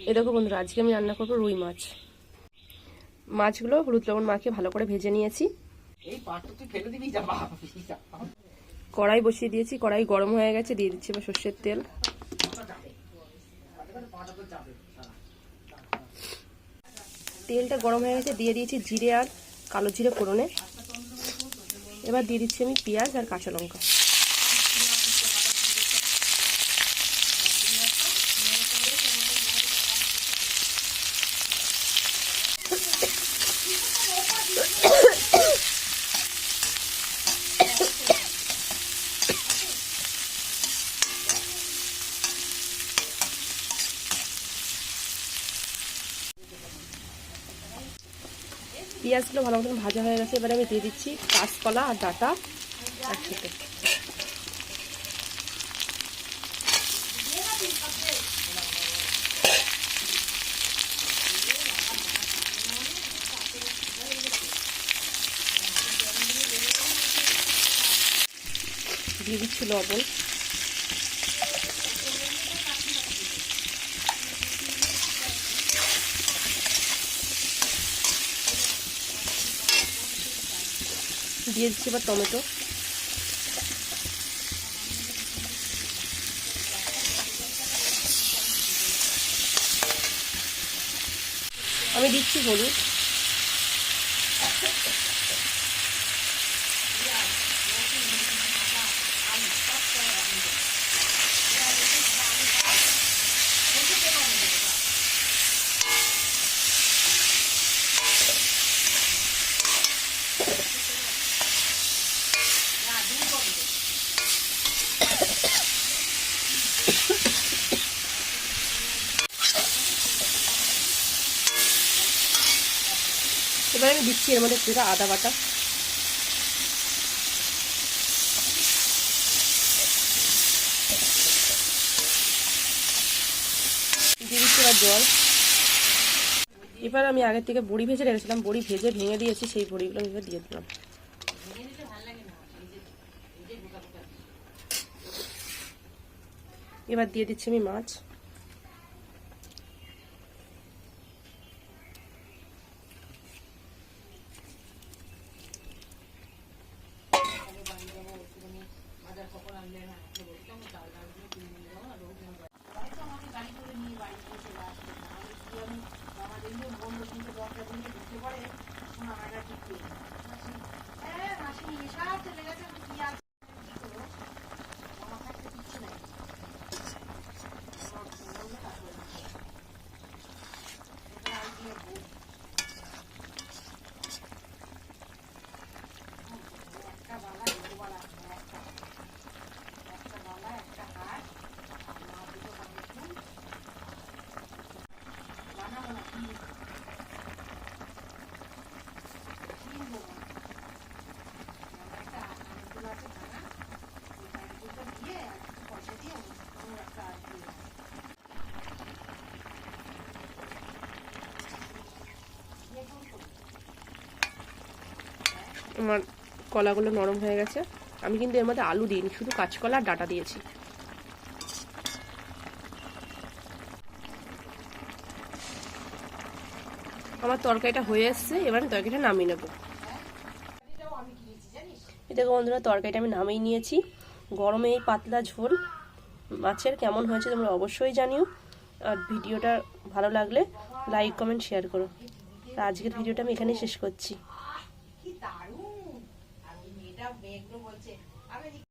এই দেখো বন্ধুরা, আজকে আমি রান্না করবো রুই মাছ। মাছগুলো হলুদ লবণ মাখিয়ে ভালো করে ভেজে নিয়েছি। কড়াই বসিয়ে দিয়েছি, কড়াই গরম হয়ে গেছে, দিয়ে দিচ্ছি এবার সর্ষের তেল। তেলটা গরম হয়ে গেছে, দিয়ে দিয়েছি জিরে আর কালো জিরে ফোড়নে। এবার দিয়ে দিচ্ছি আমি পেঁয়াজ আর কাঁচা লঙ্কা। পেঁয়াজগুলো ভালো মতন ভাজা হয়ে গেছে, এবারে আমি দিয়ে দিচ্ছি কাঁচকলা আর ডাঁটা একসাথে। দিয়ে দিচ্ছি লবণ। দিয়ে দিচ্ছি এবার টমেটো। আমি দিচ্ছি হলুদ। এবার আমি দিচ্ছি এর মধ্যে কিছুটা আদা বাটা। দিয়ে দিচ্ছি এবার জল। এবার আমি আগের থেকে বড়ি ভেজে রেখেছিলাম, বড়ি ভেজে ভেঙে দিয়েছি, সেই বড়িগুলো আমি দিয়ে দিলাম। এবার দিয়ে দিচ্ছি আমি মাছ। আমার কলাগুলো নরম হয়ে গেছে। আমি কিন্তু এর মধ্যে আলু দিইনি, শুধু কাঁচকলা আর ডাঁটা দিয়েছি। আমার তরকারিটা হয়ে এসছে, এবার তরকারিটা নামিয়ে নেব। দেখো বন্ধুরা, তরকারিটা আমি নামিয়ে নিয়েছি। গরমে এই পাতলা ঝোল মাছের কেমন হয়েছে তোমরা অবশ্যই জানিও। আর ভিডিওটা ভালো লাগলে লাইক কমেন্ট শেয়ার করো। আর আজকের ভিডিওটা আমি এখানেই শেষ করছি।